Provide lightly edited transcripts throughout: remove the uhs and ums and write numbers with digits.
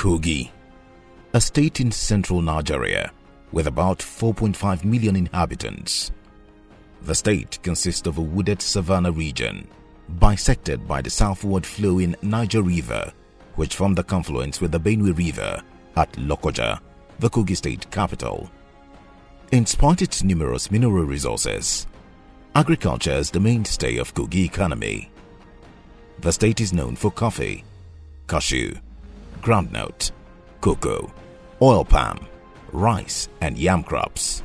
Kogi, a state in central Nigeria with about 4.5 million inhabitants. The state consists of a wooded savanna region bisected by the southward flowing Niger River, which form the confluence with the Benue River at Lokoja, the Kogi state capital. In spite of its numerous mineral resources, agriculture is the mainstay of Kogi economy. The state is known for coffee, cashew, groundnut, cocoa, oil palm, rice and yam crops.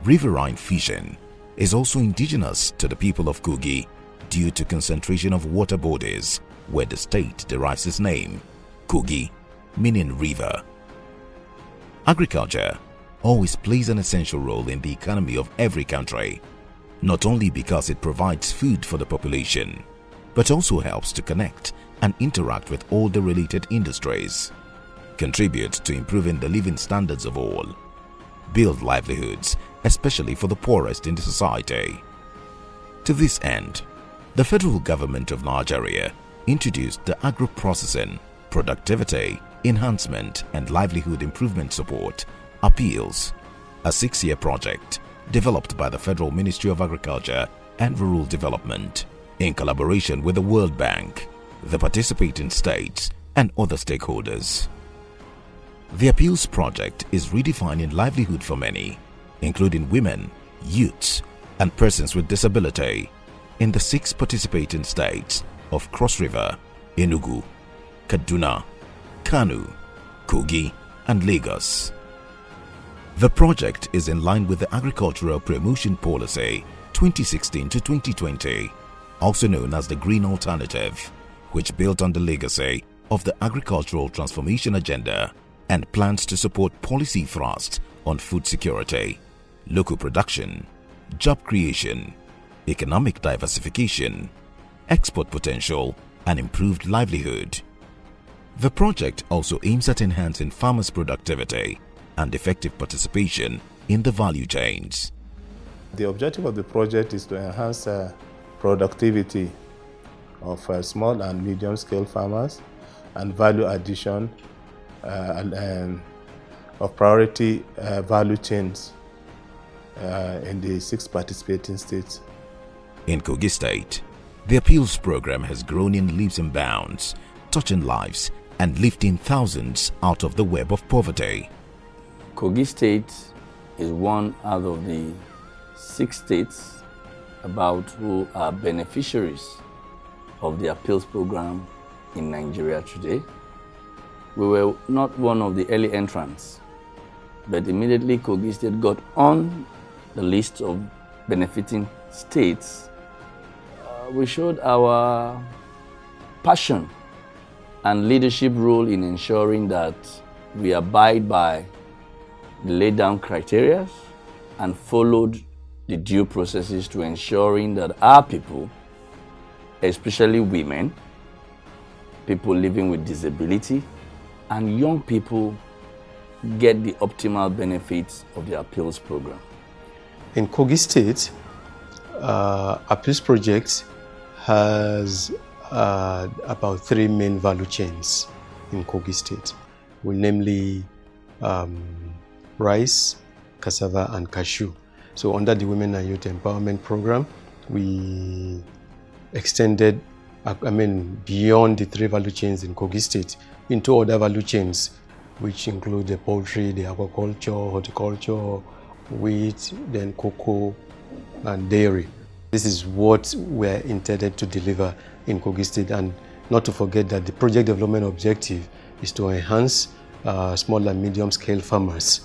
Riverine fishing is also indigenous to the people of Kogi due to concentration of water bodies where the state derives its name, Kogi, meaning river. Agriculture always plays an essential role in the economy of every country, not only because it provides food for the population, but also helps to connect and interact with all the related industries, contribute to improving the living standards of all, build livelihoods, especially for the poorest in the society. To this end, the federal government of Nigeria introduced the Agro-Processing, Productivity, Enhancement and Livelihood Improvement Support (APPEALS), a 6-year project developed by the Federal Ministry of Agriculture and Rural Development in collaboration with the World Bank, the participating states and other stakeholders. The APPEALS project is redefining livelihood for many, including women, youths and persons with disability in the 6 participating states of Cross River, Enugu, Kaduna, Kano, Kogi and Lagos. The project is in line with the Agricultural Promotion Policy 2016 to 2020, also known as the Green Alternative, which built on the legacy of the Agricultural Transformation Agenda and plans to support policy thrust on food security, local production, job creation, economic diversification, export potential, and improved livelihood. The project also aims at enhancing farmers' productivity and effective participation in the value chains. The objective of the project is to enhance productivity of small and medium-scale farmers and value addition of priority value chains in the 6 participating states. In Kogi State, the APPEALS program has grown in leaps and bounds, touching lives and lifting thousands out of the web of poverty. Kogi State is one out of the 6 states who are beneficiaries of the APPEALS program in Nigeria today. We were not one of the early entrants, but immediately Kogi State got on the list of benefiting states. We showed our passion and leadership role in ensuring that we abide by the laid down criteria and followed the due processes to ensuring that our people, especially women, people living with disability, and young people get the optimal benefits of the APPEALS program. In Kogi State, APPEALS project has about 3 main value chains in Kogi State, namely rice, cassava and cashew. So under the Women and Youth Empowerment Program, we extended beyond the 3 value chains in Kogi State into other value chains, which include the poultry, the aquaculture, horticulture, wheat, then cocoa and dairy. This is what we're intended to deliver in Kogi State, and not to forget that the project development objective is to enhance small and medium scale farmers.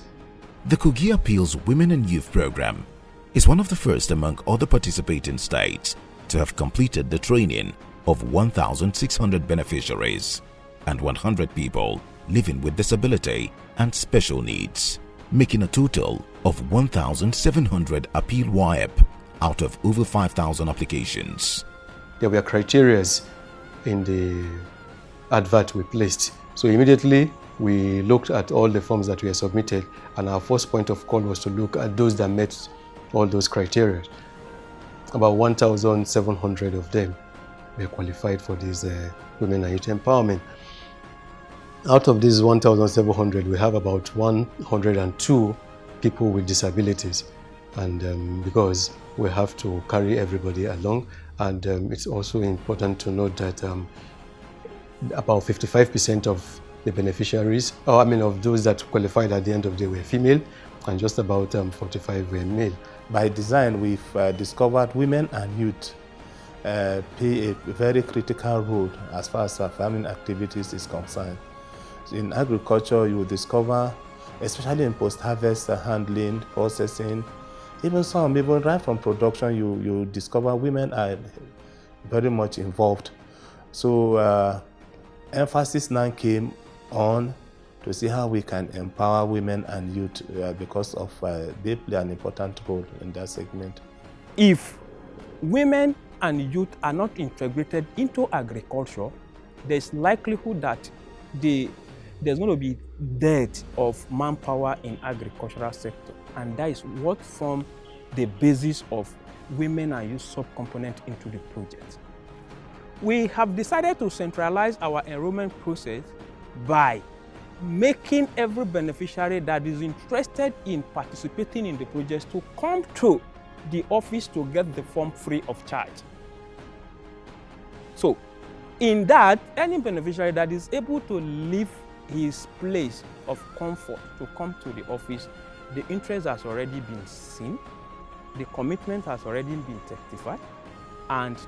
The Kogi APPEALS Women and Youth Program is one of the first among other participating states to have completed the training of 1,600 beneficiaries and 100 people living with disability and special needs, making a total of 1,700 APPEAL Wyep out of over 5,000 applications. There were criteria in the advert we placed. So immediately we looked at all the forms that were submitted, and our first point of call was to look at those that met all those criteria. About 1,700 of them were qualified for this Women and Youth Empowerment. Out of these 1,700, we have about 102 people with disabilities, and because we have to carry everybody along, and it's also important to note that about 55% of the beneficiaries, of those that qualified at the end of the day were female, and just about 45 were male. By design, we've discovered women and youth play a very critical role as far as farming activities is concerned. In agriculture, you will discover, especially in post-harvest handling, processing, even right from production, you discover women are very much involved. So emphasis now came on to see how we can empower women and youth because of they play an important role in that segment. If women and youth are not integrated into agriculture, there's likelihood that there's going to be dearth of manpower in agricultural sector, and that is what forms the basis of women and youth subcomponent into the project. We have decided to centralize our enrollment process by making every beneficiary that is interested in participating in the project to come to the office to get the form free of charge. So, in that, any beneficiary that is able to leave his place of comfort to come to the office, the interest has already been seen, the commitment has already been testified, and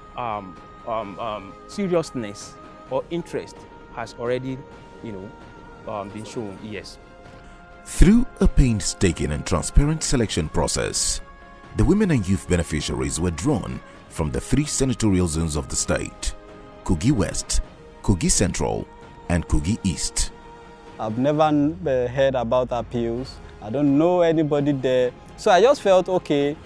seriousness or interest has already, been shown. Yes. Through a painstaking and transparent selection process, the women and youth beneficiaries were drawn from the 3 senatorial zones of the state: Kogi West, Kogi Central, and Kogi East. I've never heard about appeals. I don't know anybody there. So I just felt, okay,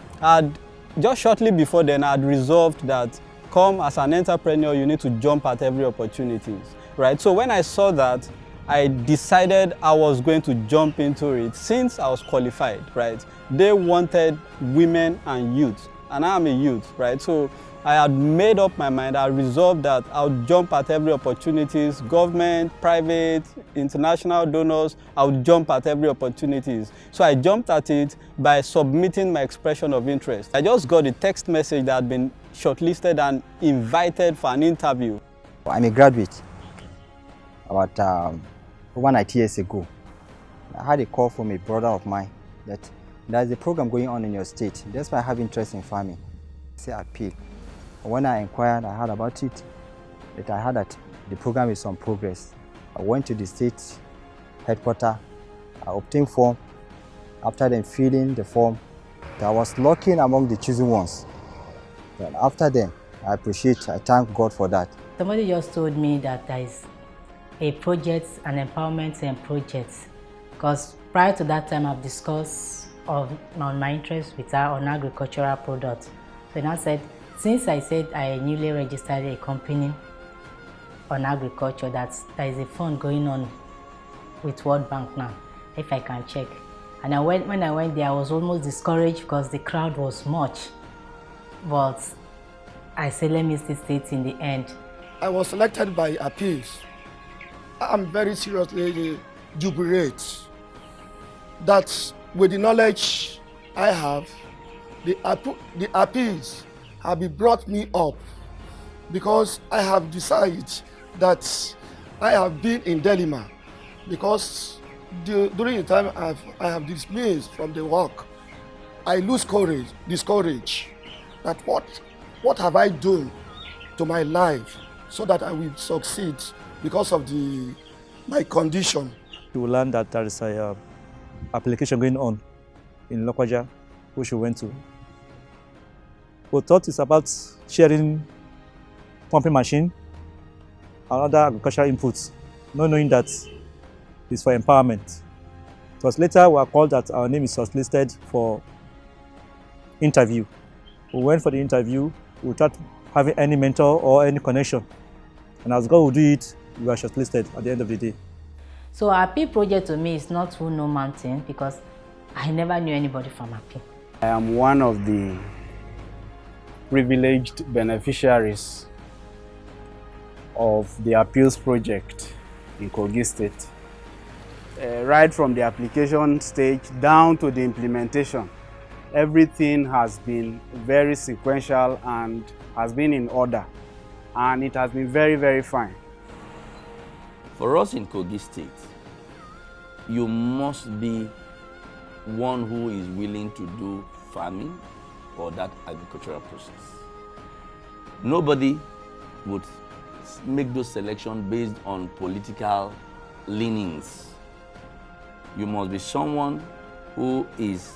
just shortly before then, I'd resolved that come as an entrepreneur, you need to jump at every opportunity, right? So when I saw that, I decided I was going to jump into it since I was qualified, right? They wanted women and youth, and I'm a youth, right? So I had made up my mind. I resolved that I'll jump at every opportunities, government, private, international donors. I'll jump at every opportunities. So I jumped at it by submitting my expression of interest. I just got a text message that had been shortlisted and invited for an interview. I'm a graduate. About over 90 years ago, I had a call from a brother of mine that there's a program going on in your state. That's why I have interest in farming. I say appeal. When I inquired, I heard about it, that I heard that the program is on progress. I went to the state headquarters, I obtained form. After then filling the form, I was lucky among the chosen ones. And after then, I thank God for that. Somebody just told me that there is a project, an empowerment project, because prior to that time I've discussed on my interest with her on agricultural products. So now said, since I said I newly registered a company on agriculture, there is a fund going on with World Bank now, if I can check. And when I went there, I was almost discouraged because the crowd was much. But I said, let me still state in the end. I was selected by appeals. I'm very seriously jubilate that with the knowledge I have, the appeals have brought me up because I have decided that I have been in dilemma because during the time I have dismissed from the work, I lose discourage that what have I done to my life so that I will succeed because of my condition. You will learn that there is a application going on in Lokwaja, which we went to. We thought it's about sharing pumping machine and other agricultural inputs, not knowing that it's for empowerment. It was later we were called that our name is shortlisted for interview. We went for the interview without having any mentor or any connection. And as God would do it, we were shortlisted at the end of the day. So API project to me is not who know mountain because I never knew anybody from API. I am one of the privileged beneficiaries of the appeals project. in Kogi State. Right from the application stage down to the implementation, everything has been very sequential and has been in order, and it has been very, very fine. For us in Kogi State, you must be one who is willing to do farming or that agricultural process. Nobody would make those selections based on political leanings. You must be someone who is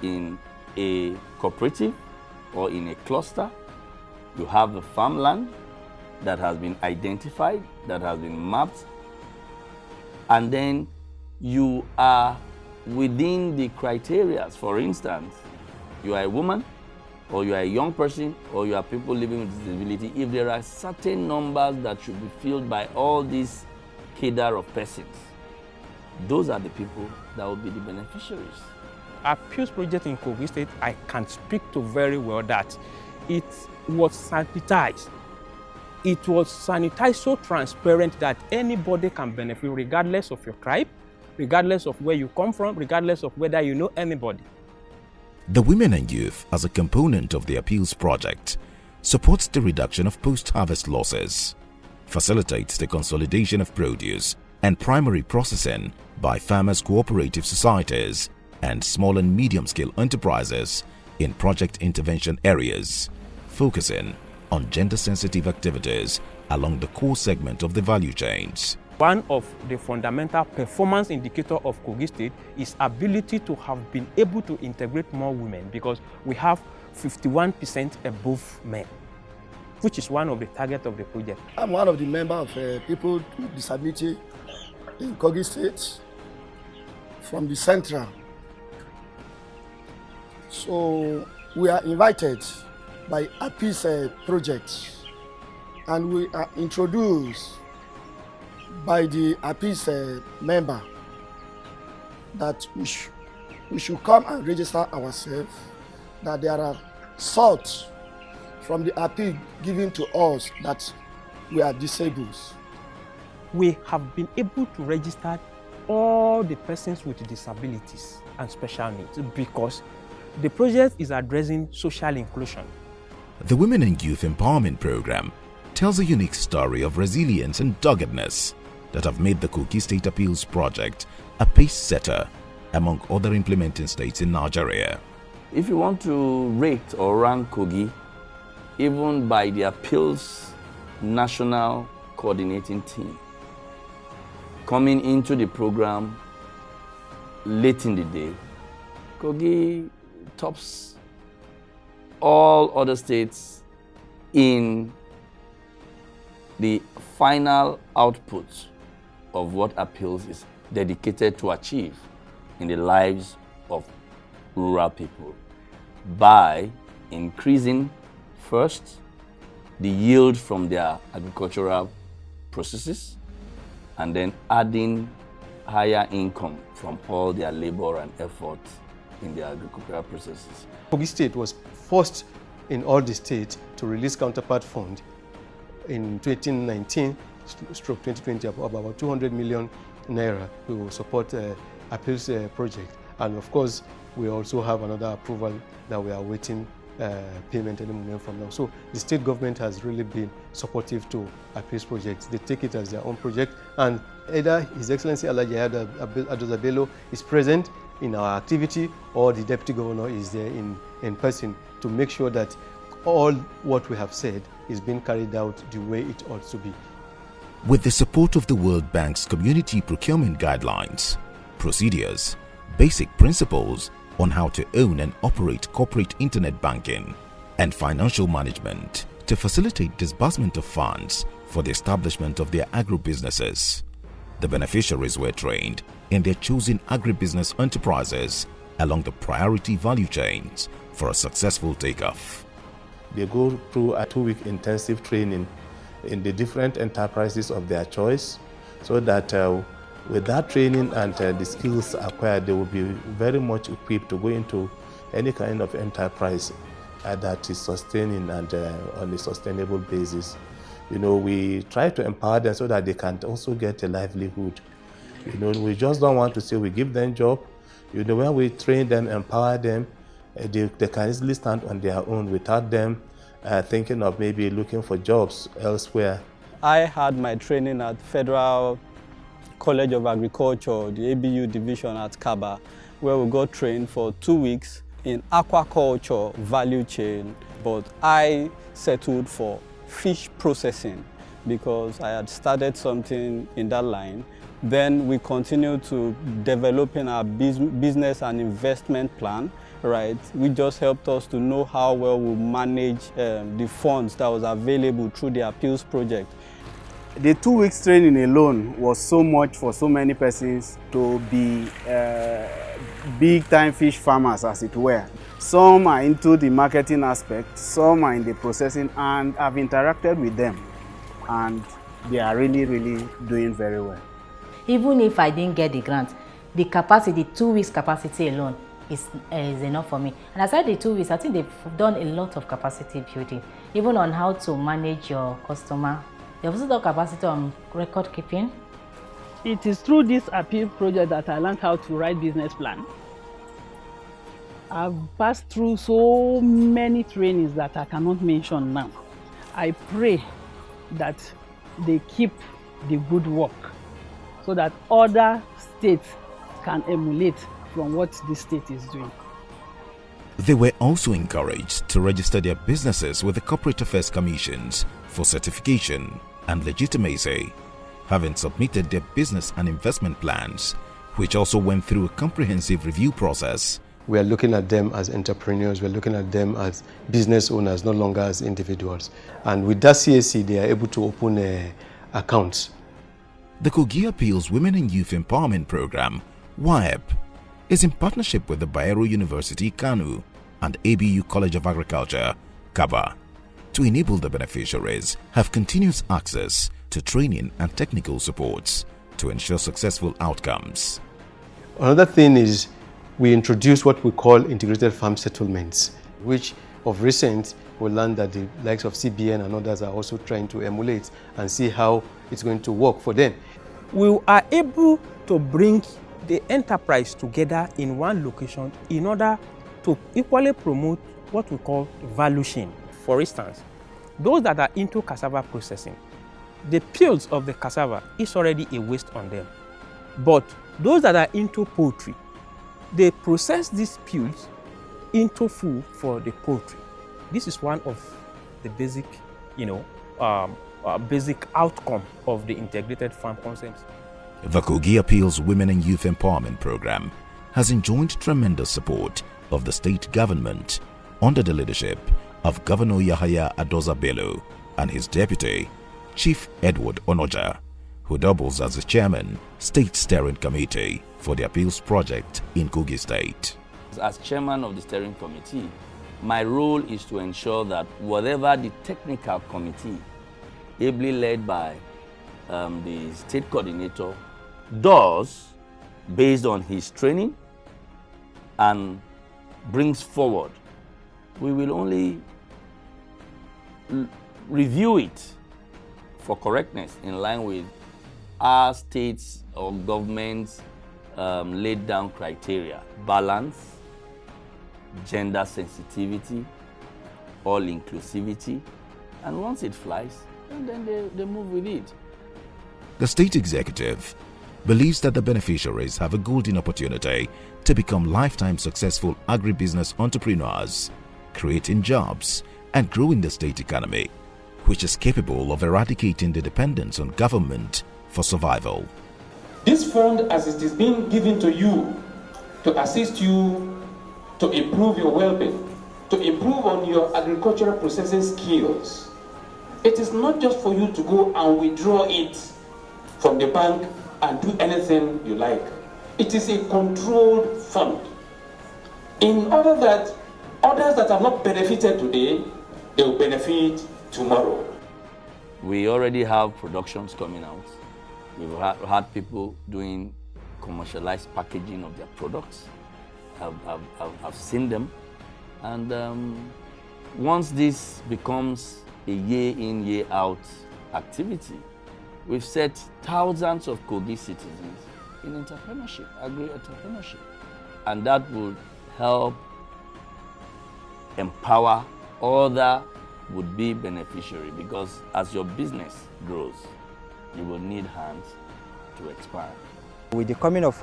in a cooperative or in a cluster. You have the farmland that has been identified, that has been mapped, and then you are within the criteria. For instance, you are a woman, or you are a young person, or you are people living with disability. If there are certain numbers that should be filled by all these cadre of persons, those are the people that will be the beneficiaries. Our PILS project in Kogi State, I can speak to very well that it was sanitized. It was sanitized so transparent that anybody can benefit regardless of your tribe, regardless of where you come from, regardless of whether you know anybody. The Women and Youth, as a component of the Appeals project, supports the reduction of post-harvest losses, facilitates the consolidation of produce and primary processing by farmers' cooperative societies and small and medium-scale enterprises in project intervention areas, focusing on gender-sensitive activities along the core segment of the value chains. One of the fundamental performance indicators of Kogi State is ability to have been able to integrate more women, because we have 51% above men, which is one of the targets of the project. I'm one of the members of people with disability in Kogi State from the Central. So we are invited by APIS project, and we are introduced by the APIS member that we should come and register ourselves, that there are salts from the APIS given to us that we are disabled. We have been able to register all the persons with disabilities and special needs because the project is addressing social inclusion. The Women and Youth Empowerment Program tells a unique story of resilience and doggedness that have made the Kogi State Appeals Project a pace setter among other implementing states in Nigeria. If you want to rate or rank Kogi, even by the Appeals National Coordinating Team, coming into the program late in the day, Kogi tops all other states in the final output of what Appeals is dedicated to achieve in the lives of rural people by increasing, first, the yield from their agricultural processes, and then adding higher income from all their labor and effort in their agricultural processes. Kogi State was first in all the states to release counterpart fund in 2019/2020, about 200 million naira to support Appeals project. And of course, we also have another approval that we are waiting payment any moment from now. So the state government has really been supportive to Appeals projects. They take it as their own project, and either His Excellency Alhaji Adozabelo is present in our activity, or the Deputy Governor is there in person to make sure that all what we have said is being carried out the way it ought to be. With the support of the World Bank's community procurement guidelines, procedures, basic principles on how to own and operate corporate internet banking, and financial management to facilitate disbursement of funds for the establishment of their agribusinesses, the beneficiaries were trained in their chosen agribusiness enterprises along the priority value chains for a successful takeoff. They go through a 2-week intensive training in the different enterprises of their choice, so that with that training and the skills acquired, they will be very much equipped to go into any kind of enterprise that is sustaining and on a sustainable basis. we try to empower them so that they can also get a livelihood. We just don't want to say we give them job. When we train them, empower them, they can easily stand on their own without them thinking of maybe looking for jobs elsewhere. I had my training at Federal College of Agriculture, the ABU division at Kaba, where we got trained for 2 weeks in aquaculture value chain, but I settled for fish processing because I had started something in that line. Then we continued to developing our business and investment plan, right? Which just helped us to know how well we manage the funds that was available through the appeals project. The 2 weeks training alone was so much for so many persons to be big-time fish farmers, as it were. Some are into the marketing aspect, some are in the processing, and I've interacted with them, and they are really, really doing very well. Even if I didn't get the grant, the capacity, 2 weeks capacity alone is enough for me. And aside the 2 weeks, I think they've done a lot of capacity building, even on how to manage your customer. They've also done capacity on record keeping. It is through this appeal project that I learned how to write business plan. I've passed through so many trainings that I cannot mention now. I pray that they keep the good work so that other states can emulate from what this state is doing. They were also encouraged to register their businesses with the Corporate Affairs Commissions for certification and legitimacy, having submitted their business and investment plans, which also went through a comprehensive review process. We are looking at them as entrepreneurs, we're looking at them as business owners, no longer as individuals. And with that CAC, they are able to open accounts. The Kogi Appeals Women and Youth Empowerment Program, Wyep, is in partnership with the Bayero University, Kanu, and ABU College of Agriculture, Kaba, to enable the beneficiaries have continuous access to training and technical supports to ensure successful outcomes. Another thing is we introduced what we call integrated farm settlements, which of recent we learned that the likes of CBN and others are also trying to emulate and see how it's going to work for them. We are able to bring the enterprise together in one location in order to equally promote what we call value chain. For instance, those that are into cassava processing, the peels of the cassava is already a waste on them. But those that are into poultry, they process these peels into food for the poultry. This is one of the basic, basic outcome of the integrated farm concepts. The Kogi Appeals Women and Youth Empowerment Program has enjoyed tremendous support of the state government under the leadership of Governor Yahaya Adoza Bello and his deputy, Chief Edward Onoja, who doubles as the chairman, State Steering Committee for the Appeals Project in Kogi State. As chairman of the steering committee, my role is to ensure that whatever the technical committee, ably led by the state coordinator, does based on his training and brings forward, we will only review it for correctness in line with our states or government's laid down criteria: balance, gender sensitivity, all inclusivity, and once it flies, then they move with it. The state executive believes that the beneficiaries have a golden opportunity to become lifetime successful agribusiness entrepreneurs, creating jobs and growing the state economy, which is capable of eradicating the dependence on government for survival. This fund, as it is being given to you to assist you to improve your well-being, to improve on your agricultural processing skills, it is not just for you to go and withdraw it from the bank and do anything you like. It is a controlled fund, in order that others that have not benefited today, they will benefit tomorrow. We already have productions coming out. We've had people doing commercialized packaging of their products. I've seen them. And once this becomes a year in, year out activity, we've set thousands of Kogi citizens in entrepreneurship, agri-entrepreneurship. And that would help empower other would-be beneficiary, because as your business grows, you will need hands to expand. With the coming of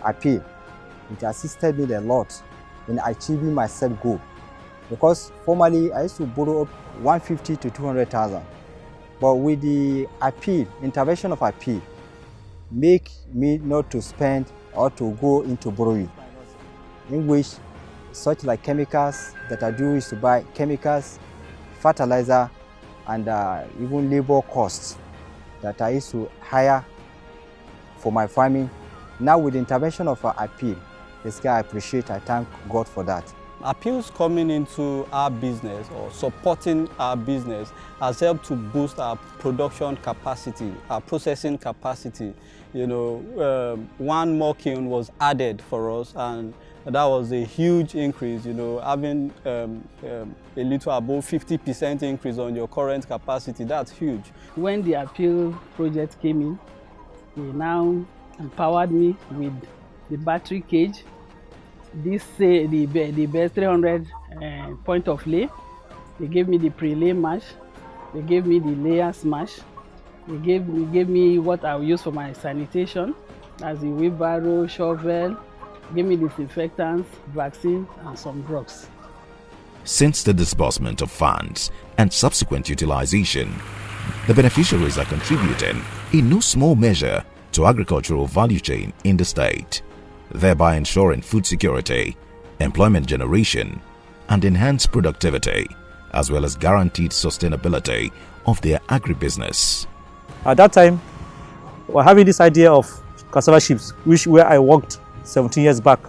appeal, it assisted me a lot in achieving my set goal. Because formerly I used to borrow up 150 to 200,000. But with the appeal, intervention of appeal, make me not to spend or to go into borrowing, in which such like chemicals that I do is to buy chemicals, fertilizer, and even labor costs that I used to hire for my farming. Now with the intervention of appeal, this guy I appreciate, I thank God for that. Appeals coming into our business or supporting our business has helped to boost our production capacity, our processing capacity. You know, one more kiln was added for us, and that was a huge increase, you know, having a little above 50% increase on your current capacity. That's huge. When the appeal project came in, they now empowered me with the battery cage, this the best 300 point of lay. They gave me the pre-lay mash. They gave me the layer smash. They gave me what I will use for my sanitation, as the wheelbarrow, shovel. Gave me disinfectants, vaccines, and some drugs. Since the disbursement of funds and subsequent utilization, the beneficiaries are contributing in no small measure to agricultural value chain in the state, thereby ensuring food security, employment generation, and enhanced productivity, as well as guaranteed sustainability of their agribusiness. At that time, we were having this idea of cassava ships, where I worked 17 years back.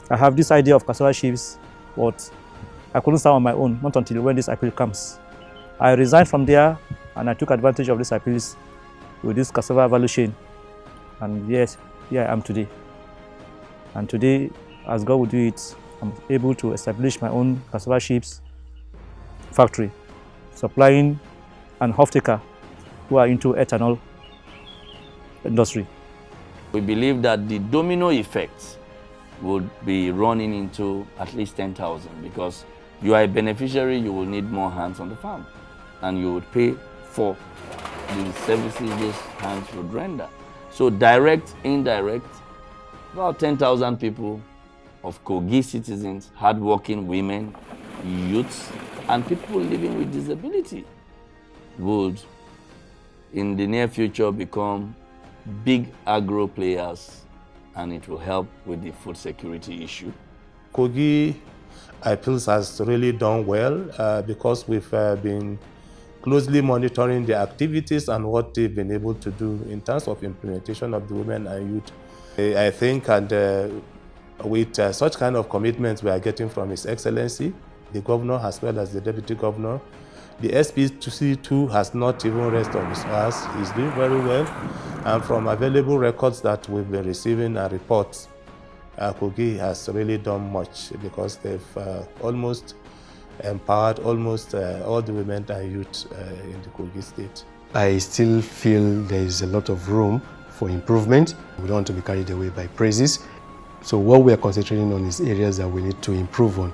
I have this idea of cassava ships, but I couldn't start on my own, not until when this appeal comes. I resigned from there and I took advantage of these appeals with this cassava value chain. And yes, here I am today. And today, as God will do it, I'm able to establish my own cassava ships factory, supplying an off-taker who are into ethanol industry. We believe that the domino effect would be running into at least 10,000, because you are a beneficiary, you will need more hands on the farm, and you would pay for the services those hands would render. So direct, indirect, about 10,000 people of Kogi citizens, hardworking women, youths, and people living with disability would, in the near future, become big agro players, and it will help with the food security issue. Kogi appeals has really done well because we've been closely monitoring the activities and what they've been able to do in terms of implementation of the women and youth. I think, and with such kind of commitments we are getting from His Excellency, the Governor as well as the Deputy Governor, the SPC2 has not even rested on his ass. He's doing very well. And from available records that we've been receiving and reports, Kogi has really done much, because they've almost empowered almost all the women and youth in the Kogi state. I still feel there is a lot of room for improvement. We don't want to be carried away by praises. So what we are concentrating on is areas that we need to improve on.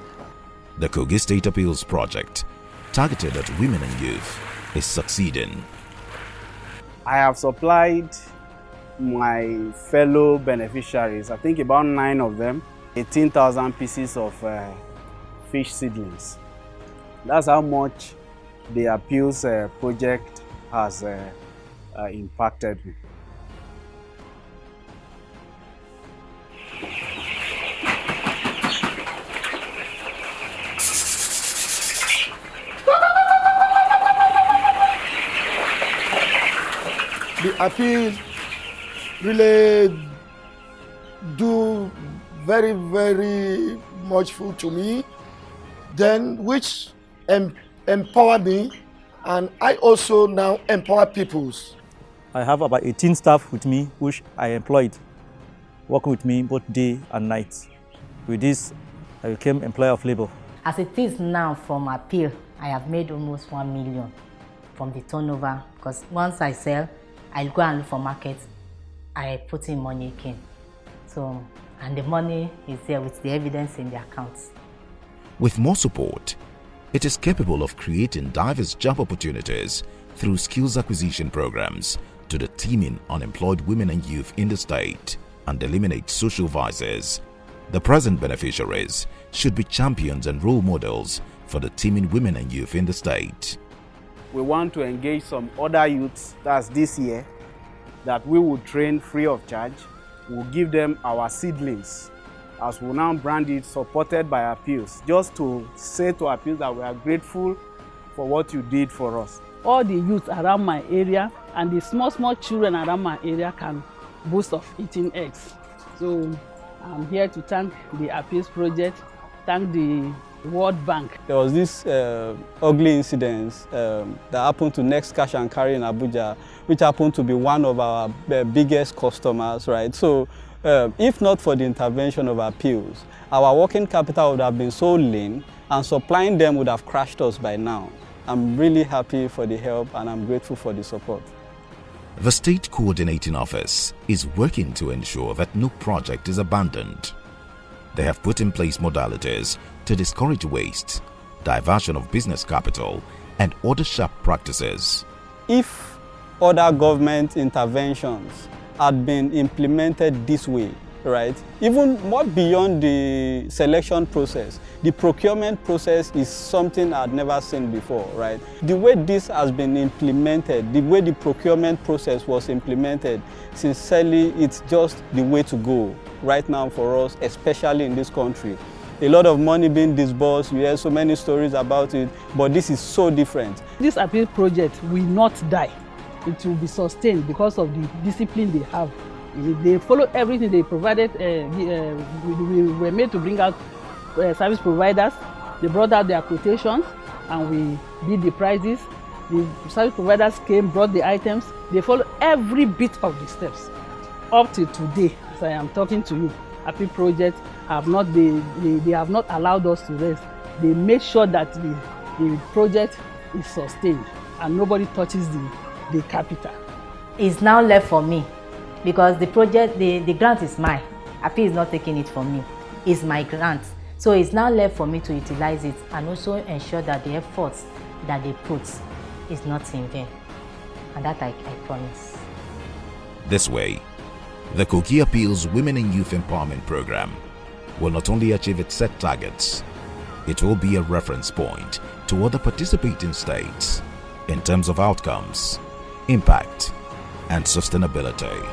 The Kogi State Appeals Project, targeted at women and youth, is succeeding. I have supplied my fellow beneficiaries, I think about 9 of them, 18,000 pieces of fish seedlings. That's how much the appeals project has impacted me. The appeal really do very, very much food to me, then which empower me, and I also now empower peoples. I have about 18 staff with me, which I employed, working with me both day and night. With this, I became employer of labor. As it is now from appeal, I have made almost 1 million from the turnover, because once I sell, I go and look for market, I put in money again. So, and the money is there with the evidence in the accounts. With more support, it is capable of creating diverse job opportunities through skills acquisition programs to the teeming unemployed women and youth in the state and eliminate social vices. The present beneficiaries should be champions and role models for the teeming women and youth in the state. We want to engage some other youths, that's this year, that we will train free of charge. We'll give them our seedlings, as we now brand it, supported by appeals, just to say to appeals that we are grateful for what you did for us. All the youth around my area and the small children around my area can boast of eating eggs. So I'm here to thank the appeals project, thank the World Bank. There was this ugly incident that happened to Next Cash and Carry in Abuja, which happened to be one of our biggest customers, right? So if not for the intervention of appeals, our working capital would have been so lean and supplying them would have crashed us by now. I'm really happy for the help and I'm grateful for the support. The State Coordinating Office is working to ensure that no project is abandoned. They have put in place modalities to discourage waste, diversion of business capital, and other sharp practices. If other government interventions had been implemented this way, right, even more beyond the selection process, the procurement process is something I'd never seen before, right? The way this has been implemented, the way the procurement process was implemented, sincerely, it's just the way to go right now for us, especially in this country. A lot of money being disbursed, we hear so many stories about it, but this is so different. This appeal project will not die. It will be sustained because of the discipline they have. They follow everything they provided. We were made to bring out service providers. They brought out their quotations and we did the prices. The service providers came, brought the items. They follow every bit of the steps. Up to today, as I am talking to you, appeal project have not they have not allowed us to rest. They make sure that the project is sustained and nobody touches the capital. It's now left for me because the project, the grant is mine. Appeal is not taking it from me. It's my grant. So it's now left for me to utilize it and also ensure that the efforts that they put is not in vain. And that I promise. This way, the Kogi Appeals Women and Youth Empowerment Program will not only achieve its set targets, it will be a reference point to other participating states in terms of outcomes, impact, and sustainability.